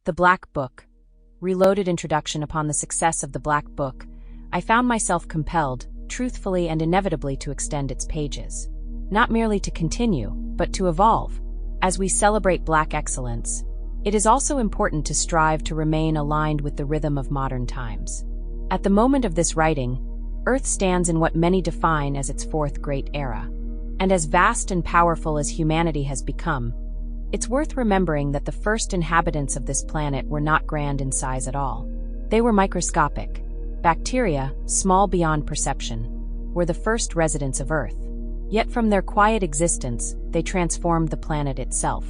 The Black Book. Reloaded introduction. Upon the success of The Black Book, I found myself compelled, truthfully and inevitably, to extend its pages. Not merely to continue, but to evolve. As we celebrate Black excellence, it is also important to strive to remain aligned with the rhythm of modern times. At the moment of this writing, Earth stands in what many define as its fourth great era. And as vast and powerful as humanity has become, it's worth remembering that the first inhabitants of this planet were not grand in size at all. They were microscopic. Bacteria, small beyond perception, were the first residents of Earth. Yet from their quiet existence, they transformed the planet itself.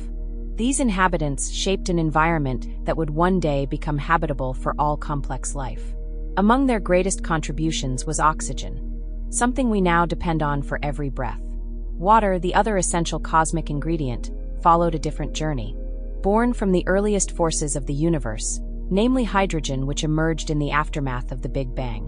These inhabitants shaped an environment that would one day become habitable for all complex life. Among their greatest contributions was oxygen, something we now depend on for every breath. Water, the other essential cosmic ingredient, followed a different journey. Born from the earliest forces of the universe, namely hydrogen, which emerged in the aftermath of the Big Bang.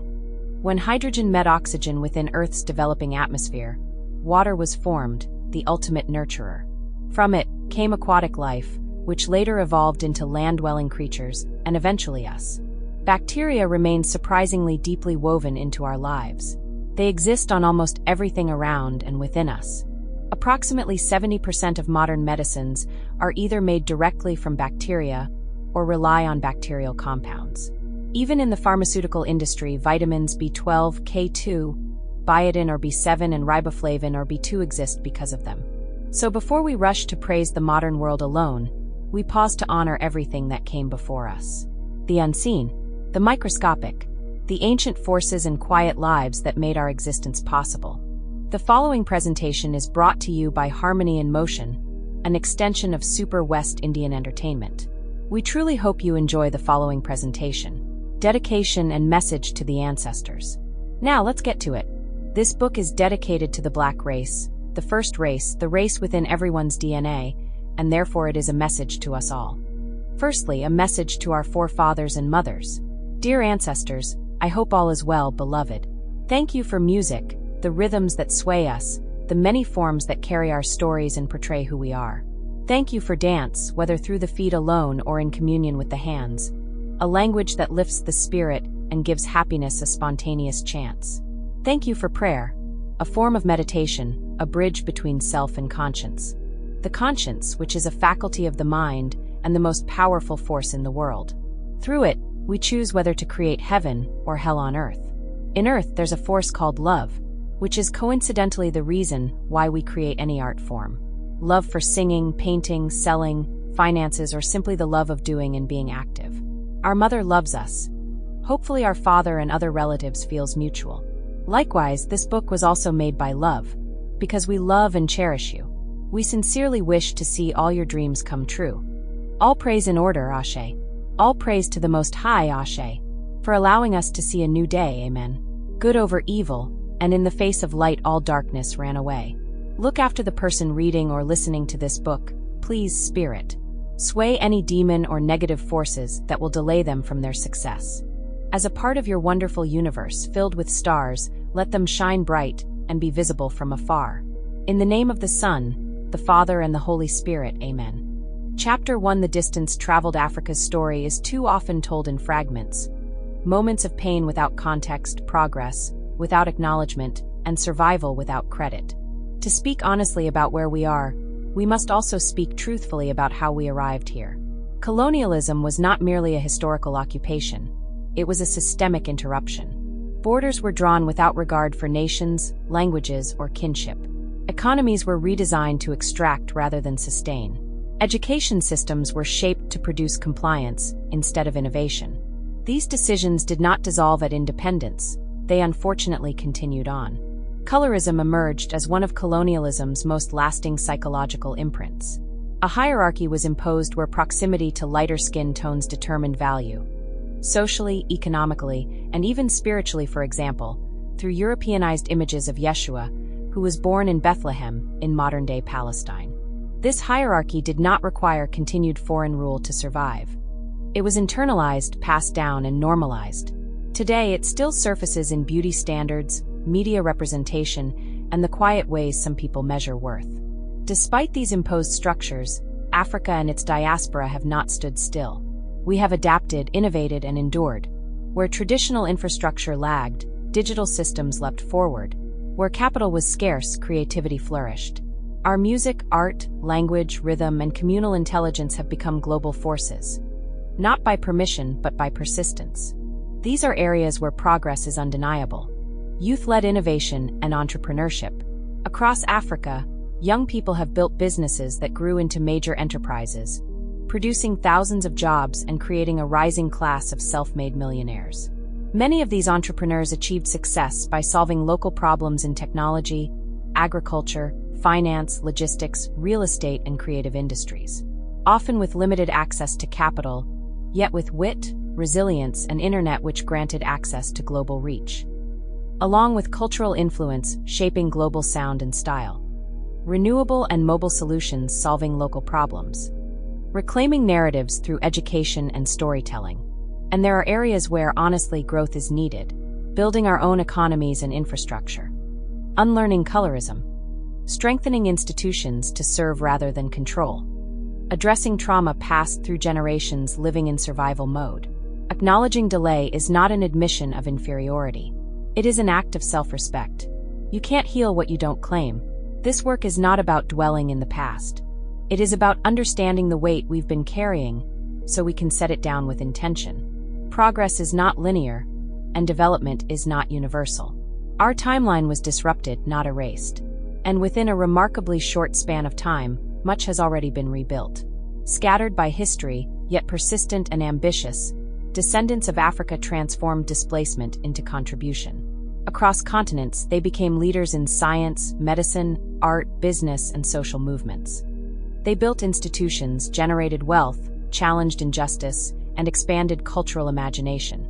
When hydrogen met oxygen within Earth's developing atmosphere, water was formed, the ultimate nurturer. From it came aquatic life, which later evolved into land-dwelling creatures, and eventually us. Bacteria remain surprisingly deeply woven into our lives. They exist on almost everything around and within us. Approximately 70% of modern medicines are either made directly from bacteria or rely on bacterial compounds. Even in the pharmaceutical industry, vitamins B12, K2, biotin or B7 and riboflavin or B2 exist because of them. So before we rush to praise the modern world alone, we pause to honor everything that came before us. The unseen, the microscopic, the ancient forces and quiet lives that made our existence possible. The following presentation is brought to you by Harmony in Motion, an extension of Super West Indian Entertainment. We truly hope you enjoy the following presentation. Dedication and message to the ancestors. Now let's get to it. This book is dedicated to the Black race, the first race, the race within everyone's DNA, and therefore it is a message to us all. Firstly, a message to our forefathers and mothers. Dear ancestors, I hope all is well, beloved. Thank you for music, the rhythms that sway us, the many forms that carry our stories and portray who we are. Thank you for dance, whether through the feet alone or in communion with the hands, a language that lifts the spirit and gives happiness a spontaneous chance. Thank you for prayer, a form of meditation, a bridge between self and conscience. The conscience, which is a faculty of the mind and the most powerful force in the world. Through it, we choose whether to create heaven or hell on earth. In earth, there's a force called love, which is coincidentally the reason why we create any art form. Love for singing, painting, selling, finances, or simply the love of doing and being active. Our mother loves us. Hopefully our father and other relatives feels mutual. Likewise, this book was also made by love, because we love and cherish you. We sincerely wish to see all your dreams come true. All praise in order, Ashe. All praise to the Most High, Ashe, for allowing us to see a new day, amen. Good over evil, and in the face of light all darkness ran away. Look after the person reading or listening to this book, please, Spirit. Sway any demon or negative forces that will delay them from their success. As a part of your wonderful universe filled with stars, let them shine bright and be visible from afar. In the name of the Son, the Father and the Holy Spirit, amen. Chapter 1. The distance traveled. Africa's story is too often told in fragments. Moments of pain without context, progress without acknowledgement, and survival without credit. To speak honestly about where we are, we must also speak truthfully about how we arrived here. Colonialism was not merely a historical occupation. It was a systemic interruption. Borders were drawn without regard for nations, languages, or kinship. Economies were redesigned to extract rather than sustain. Education systems were shaped to produce compliance instead of innovation. These decisions did not dissolve at independence. They unfortunately continued on. Colorism emerged as one of colonialism's most lasting psychological imprints. A hierarchy was imposed where proximity to lighter skin tones determined value. Socially, economically, and even spiritually, for example, through Europeanized images of Yeshua, who was born in Bethlehem, in modern-day Palestine. This hierarchy did not require continued foreign rule to survive. It was internalized, passed down, and normalized. Today, it still surfaces in beauty standards, media representation, and the quiet ways some people measure worth. Despite these imposed structures, Africa and its diaspora have not stood still. We have adapted, innovated, and endured. Where traditional infrastructure lagged, digital systems leapt forward. Where capital was scarce, creativity flourished. Our music, art, language, rhythm, and communal intelligence have become global forces. Not by permission, but by persistence. These are areas where progress is undeniable. Youth-led innovation and entrepreneurship. Across Africa, young people have built businesses that grew into major enterprises, producing thousands of jobs and creating a rising class of self-made millionaires. Many of these entrepreneurs achieved success by solving local problems in technology, agriculture, finance, logistics, real estate, and creative industries. Often with limited access to capital, yet with wit, resilience, and internet which granted access to global reach. Along with cultural influence shaping global sound and style. Renewable and mobile solutions solving local problems. Reclaiming narratives through education and storytelling. And there are areas where, honestly, growth is needed. Building our own economies and infrastructure. Unlearning colorism. Strengthening institutions to serve rather than control. Addressing trauma passed through generations living in survival mode. Acknowledging delay is not an admission of inferiority. It is an act of self-respect. You can't heal what you don't claim. This work is not about dwelling in the past. It is about understanding the weight we've been carrying, so we can set it down with intention. Progress is not linear, and development is not universal. Our timeline was disrupted, not erased. And within a remarkably short span of time, much has already been rebuilt. Scattered by history, yet persistent and ambitious, descendants of Africa transformed displacement into contribution. Across continents, they became leaders in science, medicine, art, business, and social movements. They built institutions, generated wealth, challenged injustice, and expanded cultural imagination,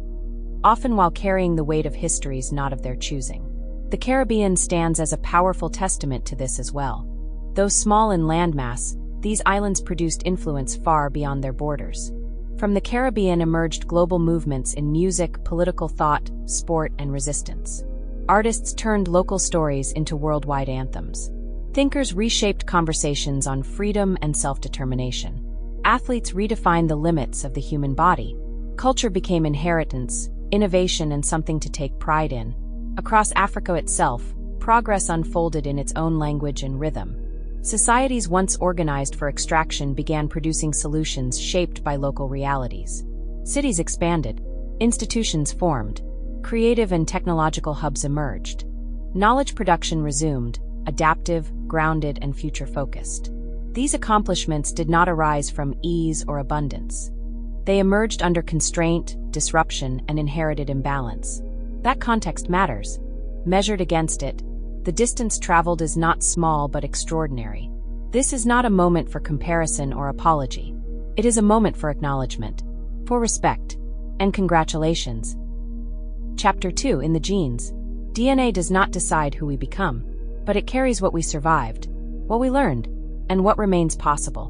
often while carrying the weight of histories not of their choosing. The Caribbean stands as a powerful testament to this as well. Though small in landmass, these islands produced influence far beyond their borders. From the Caribbean emerged global movements in music, political thought, sport, and resistance. Artists turned local stories into worldwide anthems. Thinkers reshaped conversations on freedom and self-determination. Athletes redefined the limits of the human body. Culture became inheritance, innovation, and something to take pride in. Across Africa itself, progress unfolded in its own language and rhythm. Societies once organized for extraction began producing solutions shaped by local realities. Cities expanded, institutions formed, creative and technological hubs emerged. Knowledge production resumed, adaptive, grounded, and future-focused. These accomplishments did not arise from ease or abundance. They emerged under constraint, disruption, and inherited imbalance. That context matters. Measured against it, the distance traveled is not small but extraordinary. This is not a moment for comparison or apology. It is a moment for acknowledgement, for respect, and congratulations. Chapter 2 in the genes. DNA does not decide who we become, but it carries what we survived, what we learned, and what remains possible.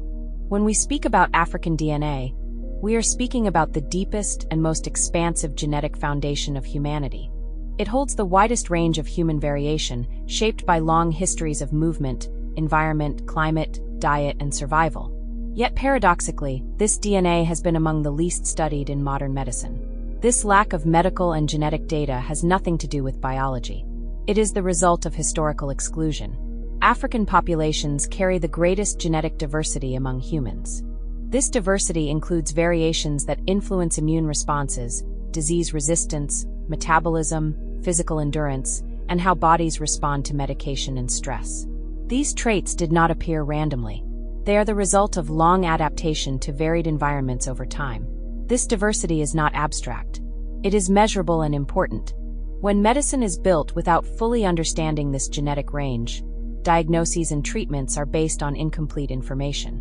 When we speak about African DNA, we are speaking about the deepest and most expansive genetic foundation of humanity. It holds the widest range of human variation, shaped by long histories of movement, environment, climate, diet, and survival. Yet paradoxically, this DNA has been among the least studied in modern medicine. This lack of medical and genetic data has nothing to do with biology. It is the result of historical exclusion. African populations carry the greatest genetic diversity among humans. This diversity includes variations that influence immune responses, disease resistance, metabolism, physical endurance, and how bodies respond to medication and stress. These traits did not appear randomly. They are the result of long adaptation to varied environments over time. This diversity is not abstract. It is measurable and important. When medicine is built without fully understanding this genetic range, diagnoses and treatments are based on incomplete information.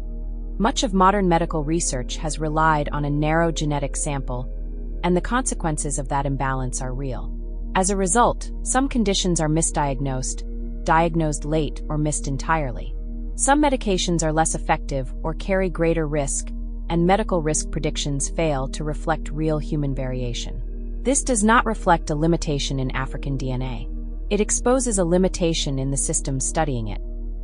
Much of modern medical research has relied on a narrow genetic sample, and the consequences of that imbalance are real. As a result, some conditions are misdiagnosed, diagnosed late, or missed entirely. Some medications are less effective or carry greater risk, and medical risk predictions fail to reflect real human variation. This does not reflect a limitation in African DNA. It exposes a limitation in the systems studying it.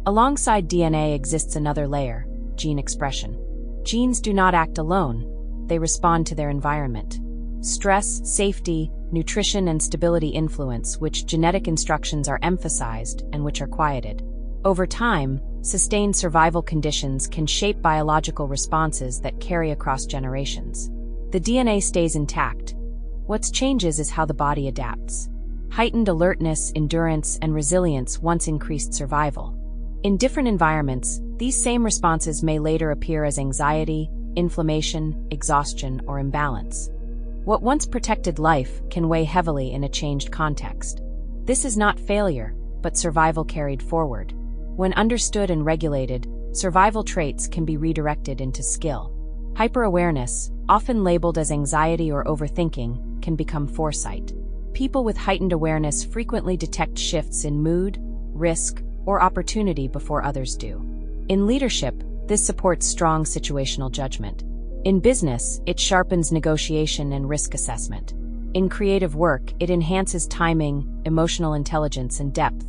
Alongside DNA exists another layer: gene expression. Genes do not act alone. they respond to their environment. Stress, safety, nutrition, and stability influence which genetic instructions are emphasized and which are quieted. Over time, sustained survival conditions can shape biological responses that carry across generations. The DNA stays intact. What changes is how the body adapts. Heightened alertness, endurance, and resilience once increased survival. In different environments, these same responses may later appear as anxiety, inflammation, exhaustion, or imbalance. What once protected life can weigh heavily in a changed context. This is not failure, but survival carried forward. When understood and regulated, survival traits can be redirected into skill. Hyperawareness, often labeled as anxiety or overthinking, can become foresight. People with heightened awareness frequently detect shifts in mood, risk, or opportunity before others do. In leadership, this supports strong situational judgment. In business, it sharpens negotiation and risk assessment. In creative work, it enhances timing, emotional intelligence, and depth.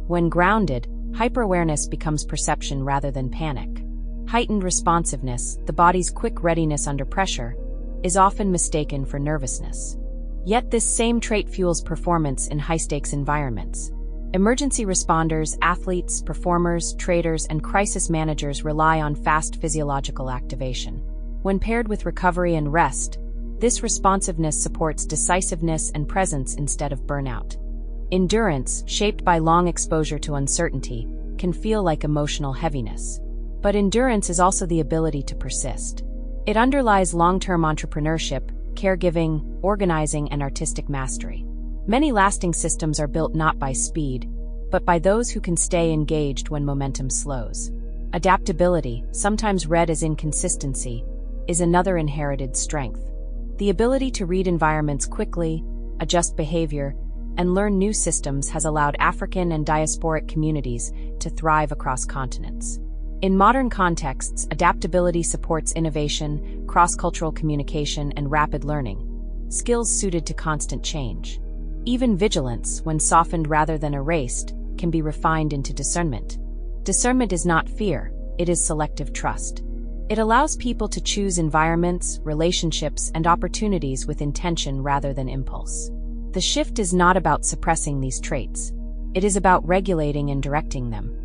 When grounded, hyperawareness becomes perception rather than panic. Heightened responsiveness, the body's quick readiness under pressure, is often mistaken for nervousness. Yet this same trait fuels performance in high-stakes environments. Emergency responders, athletes, performers, traders, and crisis managers rely on fast physiological activation. When paired with recovery and rest, this responsiveness supports decisiveness and presence instead of burnout. Endurance, shaped by long exposure to uncertainty, can feel like emotional heaviness. But endurance is also the ability to persist. It underlies long-term entrepreneurship, caregiving, organizing, and artistic mastery. Many lasting systems are built not by speed, but by those who can stay engaged when momentum slows. Adaptability, sometimes read as inconsistency, is another inherited strength. The ability to read environments quickly, adjust behavior, and learn new systems has allowed African and diasporic communities to thrive across continents. In modern contexts, adaptability supports innovation, cross-cultural communication, and rapid learning, skills suited to constant change. Even vigilance, when softened rather than erased, can be refined into discernment. Discernment is not fear, it is selective trust. It allows people to choose environments, relationships, and opportunities with intention rather than impulse. The shift is not about suppressing these traits. It is about regulating and directing them.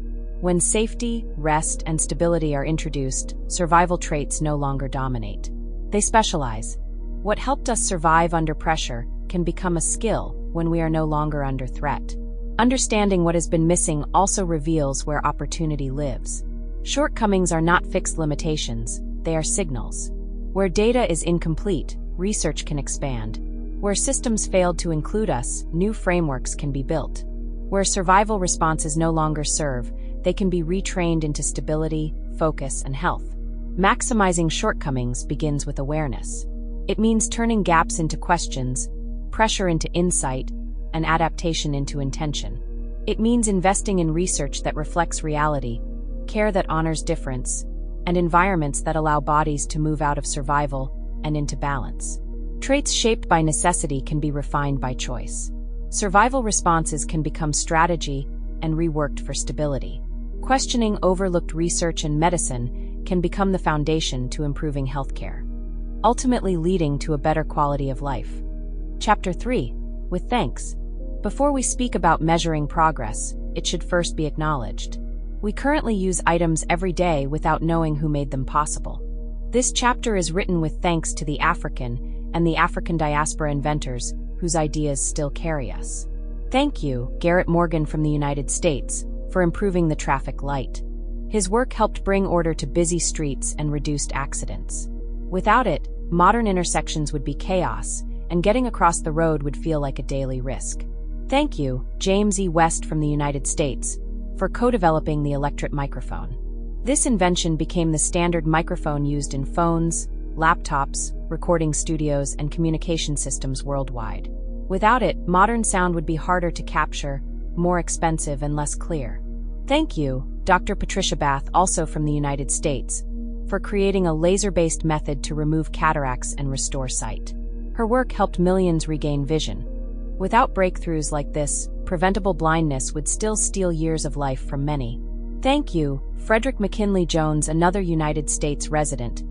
When safety, rest, and stability are introduced, survival traits no longer dominate. They specialize. What helped us survive under pressure can become a skill when we are no longer under threat. Understanding what has been missing also reveals where opportunity lives. Shortcomings are not fixed limitations, they are signals. Where data is incomplete, research can expand. Where systems failed to include us, new frameworks can be built. Where survival responses no longer serve, they can be retrained into stability, focus, and health. Maximizing shortcomings begins with awareness. It means turning gaps into questions, pressure into insight, and adaptation into intention. It means investing in research that reflects reality, care that honors difference, and environments that allow bodies to move out of survival and into balance. Traits shaped by necessity can be refined by choice. Survival responses can become strategy and reworked for stability. Questioning overlooked research and medicine can become the foundation to improving healthcare, ultimately leading to a better quality of life. Chapter 3. With thanks. Before we speak about measuring progress, it should first be acknowledged. We currently use items every day without knowing who made them possible. This chapter is written with thanks to the African and the African diaspora inventors whose ideas still carry us. Thank you, Garrett Morgan from the United States, for improving the traffic light. His work helped bring order to busy streets and reduced accidents. Without it, modern intersections would be chaos, and getting across the road would feel like a daily risk. Thank you, James E. West from the United States, for co-developing the electret microphone. This invention became the standard microphone used in phones, laptops, recording studios, and communication systems worldwide. Without it, modern sound would be harder to capture, more expensive, and less clear. Thank you, Dr. Patricia Bath, also from the United States, for creating a laser-based method to remove cataracts and restore sight. Her work helped millions regain vision. Without breakthroughs like this, preventable blindness would still steal years of life from many. Thank you, Frederick McKinley Jones, another United States resident,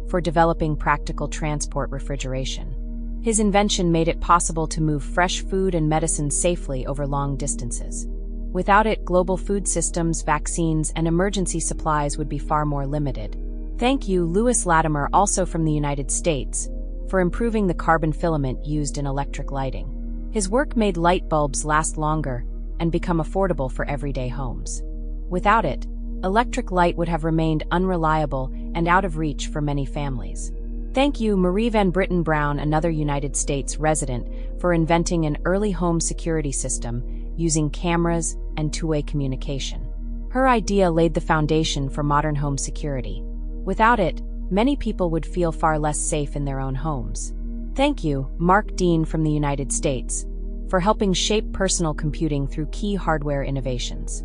for developing practical transport refrigeration. His invention made it possible to move fresh food and medicine safely over long distances. Without it, global food systems, vaccines, and emergency supplies would be far more limited. Thank you, Lewis Latimer, also from the United States, for improving the carbon filament used in electric lighting. His work made light bulbs last longer and become affordable for everyday homes. Without it, electric light would have remained unreliable and out of reach for many families. Thank you, Marie Van Britten Brown, another United States resident, for inventing an early home security system using cameras and two-way communication. Her idea laid the foundation for modern home security. Without it, many people would feel far less safe in their own homes. Thank you, Mark Dean from the United States, for helping shape personal computing through key hardware innovations.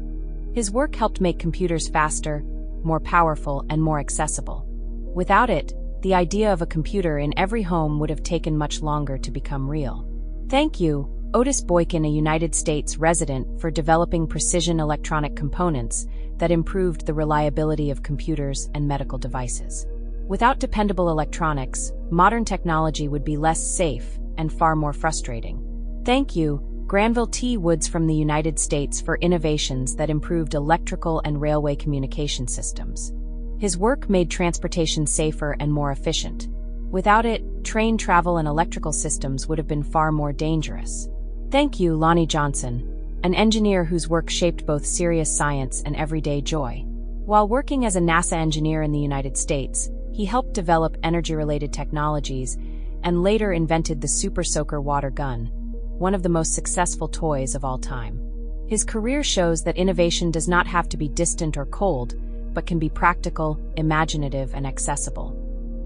His work helped make computers faster, more powerful, and more accessible. Without it, the idea of a computer in every home would have taken much longer to become real. Thank you, Otis Boykin, a United States resident, for developing precision electronic components that improved the reliability of computers and medical devices. Without dependable electronics, modern technology would be less safe and far more frustrating. Thank you, Granville T. Woods from the United States, for innovations that improved electrical and railway communication systems. His work made transportation safer and more efficient. Without it, train travel and electrical systems would have been far more dangerous. Thank you, Lonnie Johnson, an engineer whose work shaped both serious science and everyday joy. While working as a NASA engineer in the United States, he helped develop energy-related technologies and later invented the Super Soaker water gun, one of the most successful toys of all time. His career shows that innovation does not have to be distant or cold, but can be practical, imaginative, and accessible.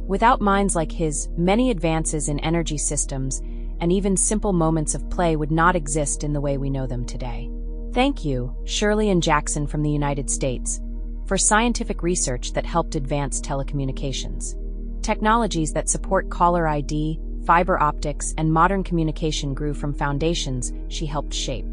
Without minds like his, many advances in energy systems and even simple moments of play would not exist in the way we know them today. Thank you, Shirley and Jackson from the United States, for scientific research that helped advance telecommunications. Technologies that support caller ID, fiber optics, and modern communication grew from foundations she helped shape.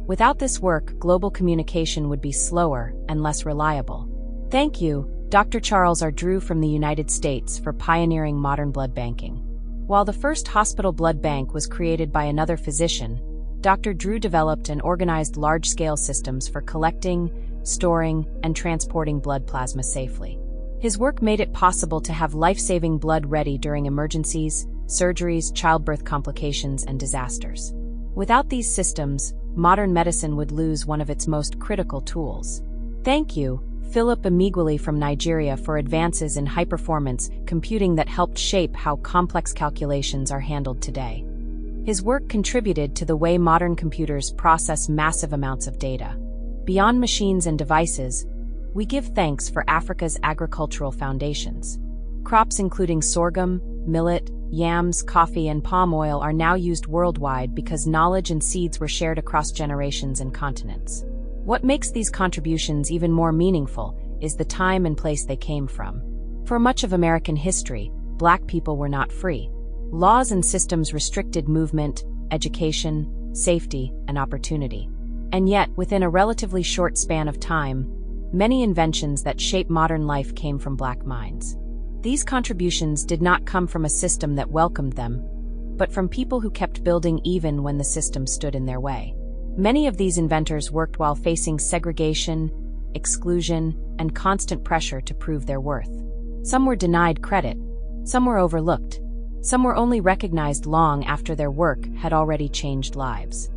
Without this work, global communication would be slower and less reliable. Thank you, Dr. Charles R. Drew from the United States, for pioneering modern blood banking. While the first hospital blood bank was created by another physician, Dr. Drew developed and organized large-scale systems for collecting, storing, and transporting blood plasma safely. His work made it possible to have life-saving blood ready during emergencies, surgeries, childbirth complications, and disasters. Without these systems, modern medicine would lose one of its most critical tools. Thank you, Philip Emiguili from Nigeria, for advances in high-performance computing that helped shape how complex calculations are handled today. His work contributed to the way modern computers process massive amounts of data. Beyond machines and devices, we give thanks for Africa's agricultural foundations. Crops including sorghum, millet, yams, coffee, and palm oil are now used worldwide because knowledge and seeds were shared across generations and continents. What makes these contributions even more meaningful is the time and place they came from. For much of American history, Black people were not free. Laws and systems restricted movement, education, safety, and opportunity. And yet, within a relatively short span of time, many inventions that shape modern life came from Black minds. These contributions did not come from a system that welcomed them, but from people who kept building even when the system stood in their way. Many of these inventors worked while facing segregation, exclusion, and constant pressure to prove their worth. Some were denied credit, some were overlooked, some were only recognized long after their work had already changed lives.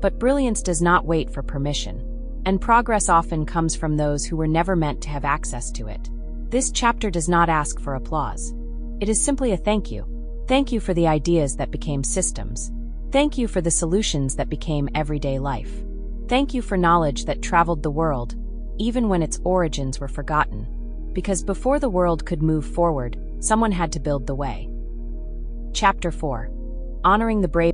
But brilliance does not wait for permission, and progress often comes from those who were never meant to have access to it. This chapter does not ask for applause. It is simply a thank you. Thank you for the ideas that became systems. Thank you for the solutions that became everyday life. Thank you for knowledge that traveled the world, even when its origins were forgotten. Because before the world could move forward, someone had to build the way. Chapter 4. Honoring the brave.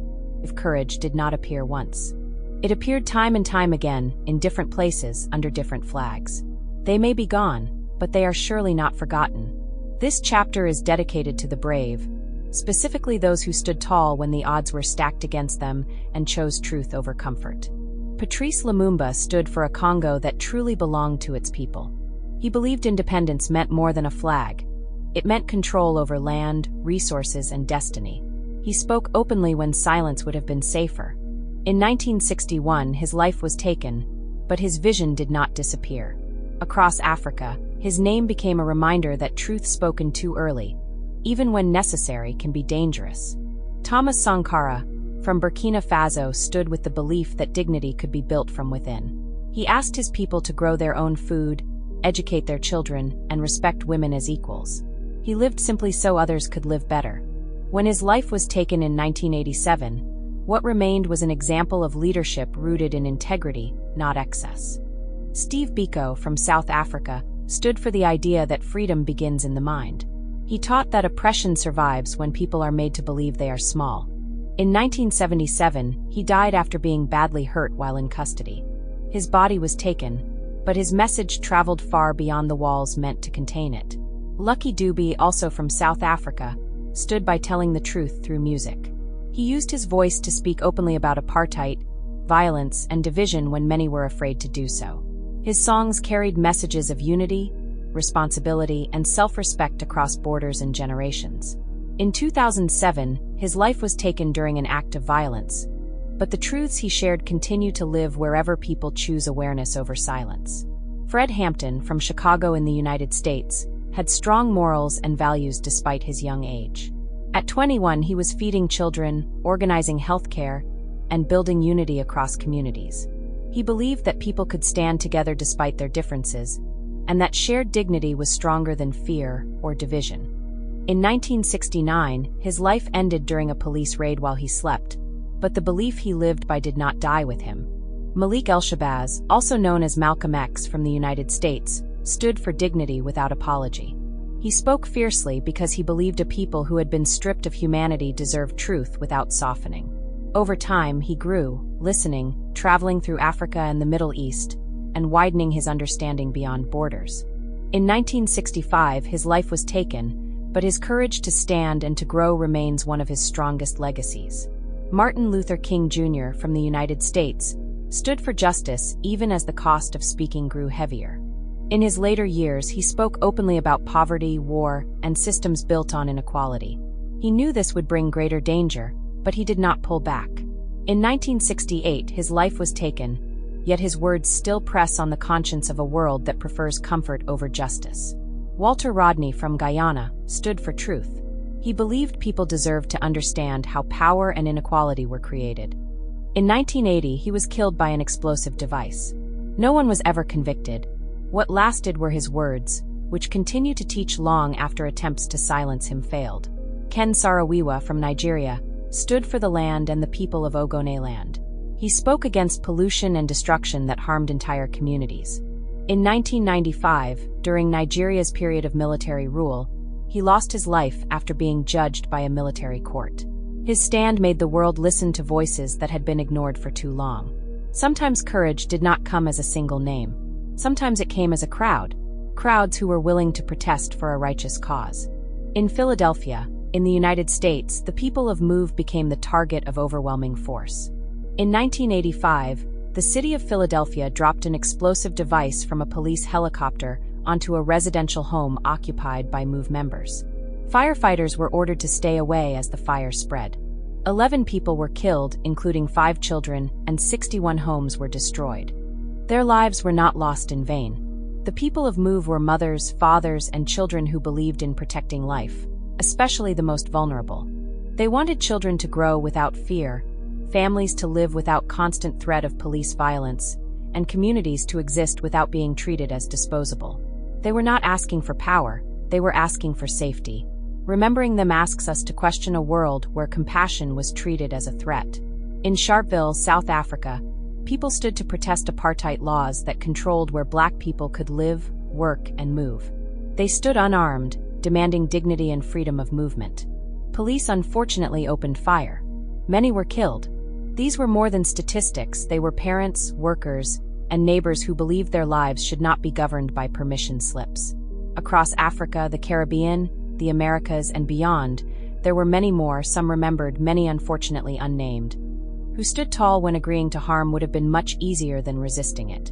Courage did not appear once. It appeared time and time again, in different places, under different flags. They may be gone, but they are surely not forgotten. This chapter is dedicated to the brave, specifically those who stood tall when the odds were stacked against them and chose truth over comfort. Patrice Lumumba stood for a Congo that truly belonged to its people. He believed independence meant more than a flag. It meant control over land, resources, and destiny. He spoke openly when silence would have been safer. In 1961, his life was taken, but his vision did not disappear. Across Africa, his name became a reminder that truth spoken too early, even when necessary, can be dangerous. Thomas Sankara, from Burkina Faso, stood with the belief that dignity could be built from within. He asked his people to grow their own food, educate their children, and respect women as equals. He lived simply so others could live better. When his life was taken in 1987, what remained was an example of leadership rooted in integrity, not excess. Steve Biko, from South Africa, stood for the idea that freedom begins in the mind. He taught that oppression survives when people are made to believe they are small. In 1977, he died after being badly hurt while in custody. His body was taken, but his message traveled far beyond the walls meant to contain it. Lucky Dube, also from South Africa, stood by telling the truth through music. He used his voice to speak openly about apartheid, violence, and division when many were afraid to do so. His songs carried messages of unity, responsibility, and self-respect across borders and generations. In 2007, his life was taken during an act of violence, but the truths he shared continue to live wherever people choose awareness over silence. Fred Hampton, from Chicago in the United States, had strong morals and values despite his young age. At 21, he was feeding children, organizing healthcare, and building unity across communities. He believed that people could stand together despite their differences, and that shared dignity was stronger than fear or division. In 1969, his life ended during a police raid while he slept, but the belief he lived by did not die with him. Malik El-Shabazz, also known as Malcolm X from the United States, stood for dignity without apology. He spoke fiercely because he believed a people who had been stripped of humanity deserved truth without softening. Over time, he grew, listening, traveling through Africa and the Middle East, and widening his understanding beyond borders. In 1965, his life was taken, but his courage to stand and to grow remains one of his strongest legacies. Martin Luther King Jr. from the United States stood for justice even as the cost of speaking grew heavier. In his later years, he spoke openly about poverty, war, and systems built on inequality. He knew this would bring greater danger, but he did not pull back. In 1968, his life was taken, yet his words still press on the conscience of a world that prefers comfort over justice. Walter Rodney from Guyana stood for truth. He believed people deserved to understand how power and inequality were created. In 1980, he was killed by an explosive device. No one was ever convicted. What lasted were his words, which continue to teach long after attempts to silence him failed. Ken Saro-Wiwa from Nigeria stood for the land and the people of Ogoniland. He spoke against pollution and destruction that harmed entire communities. In 1995, during Nigeria's period of military rule, he lost his life after being judged by a military court. His stand made the world listen to voices that had been ignored for too long. Sometimes courage did not come as a single name. Sometimes it came as a crowds who were willing to protest for a righteous cause. In Philadelphia, in the United States, the people of MOVE became the target of overwhelming force. In 1985, the city of Philadelphia dropped an explosive device from a police helicopter onto a residential home occupied by MOVE members. Firefighters were ordered to stay away as the fire spread. 11 people were killed, including 5 children, and 61 homes were destroyed. Their lives were not lost in vain. The people of MOVE were mothers, fathers, and children who believed in protecting life, especially the most vulnerable. They wanted children to grow without fear, families to live without constant threat of police violence, and communities to exist without being treated as disposable. They were not asking for power, they were asking for safety. Remembering them asks us to question a world where compassion was treated as a threat. In Sharpeville, South Africa, people stood to protest apartheid laws that controlled where Black people could live, work, and move. They stood unarmed, demanding dignity and freedom of movement. Police unfortunately opened fire. Many were killed. These were more than statistics, they were parents, workers, and neighbors who believed their lives should not be governed by permission slips. Across Africa, the Caribbean, the Americas, and beyond, there were many more, some remembered, many unfortunately unnamed, who stood tall when agreeing to harm would have been much easier than resisting it.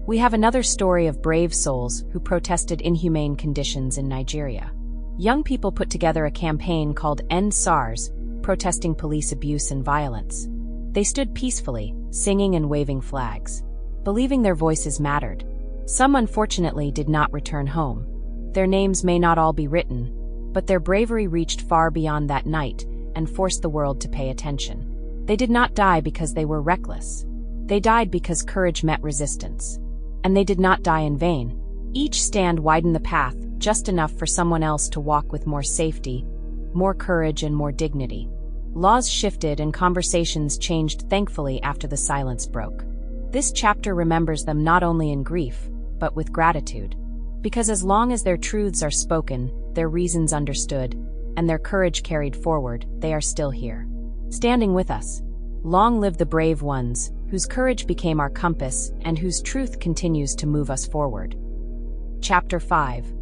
We have another story of brave souls who protested inhumane conditions in Nigeria. Young people put together a campaign called End SARS, protesting police abuse and violence. They stood peacefully, singing and waving flags, believing their voices mattered. Some unfortunately did not return home. Their names may not all be written, but their bravery reached far beyond that night and forced the world to pay attention. They did not die because they were reckless. They died because courage met resistance. And they did not die in vain. Each stand widened the path, just enough for someone else to walk with more safety, more courage, and more dignity. Laws shifted and conversations changed thankfully after the silence broke. This chapter remembers them not only in grief, but with gratitude. Because as long as their truths are spoken, their reasons understood, and their courage carried forward, they are still here, standing with us. Long live the brave ones, whose courage became our compass and whose truth continues to move us forward. Chapter 5.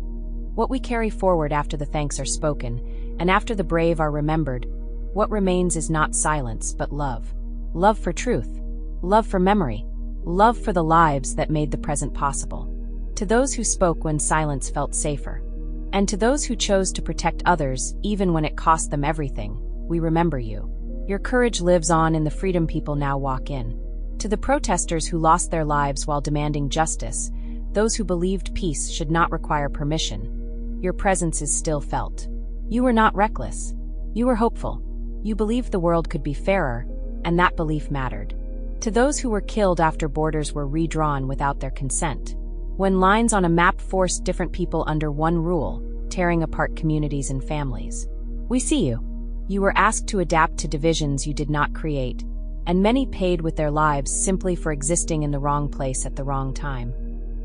What we carry forward after the thanks are spoken, and after the brave are remembered, what remains is not silence but love. Love for truth. Love for memory. Love for the lives that made the present possible. To those who spoke when silence felt safer, and to those who chose to protect others even when it cost them everything, we remember you. Your courage lives on in the freedom people now walk in. To the protesters who lost their lives while demanding justice, those who believed peace should not require permission, your presence is still felt. You were not reckless. You were hopeful. You believed the world could be fairer, and that belief mattered. To those who were killed after borders were redrawn without their consent, when lines on a map forced different people under one rule, tearing apart communities and families. We see you. You were asked to adapt to divisions you did not create, and many paid with their lives simply for existing in the wrong place at the wrong time.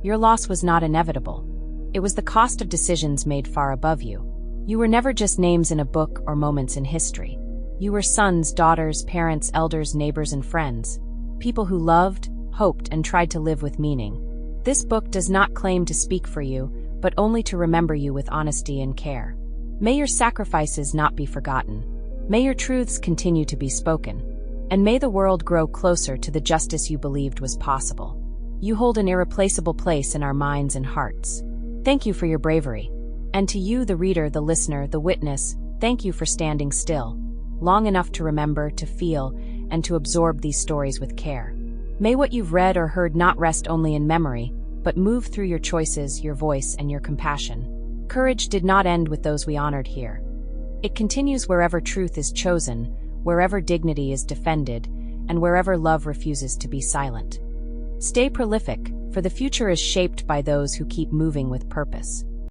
Your loss was not inevitable. It was the cost of decisions made far above you. You were never just names in a book or moments in history. You were sons, daughters, parents, elders, neighbors, and friends. People who loved, hoped, and tried to live with meaning. This book does not claim to speak for you, but only to remember you with honesty and care. May your sacrifices not be forgotten. May your truths continue to be spoken. And may the world grow closer to the justice you believed was possible. You hold an irreplaceable place in our minds and hearts. Thank you for your bravery. And to you, the reader, the listener, the witness, thank you for standing still, long enough to remember, to feel, and to absorb these stories with care. May what you've read or heard not rest only in memory, but move through your choices, your voice, and your compassion. Courage did not end with those we honored here. It continues wherever truth is chosen, wherever dignity is defended, and wherever love refuses to be silent. Stay prolific, for the future is shaped by those who keep moving with purpose.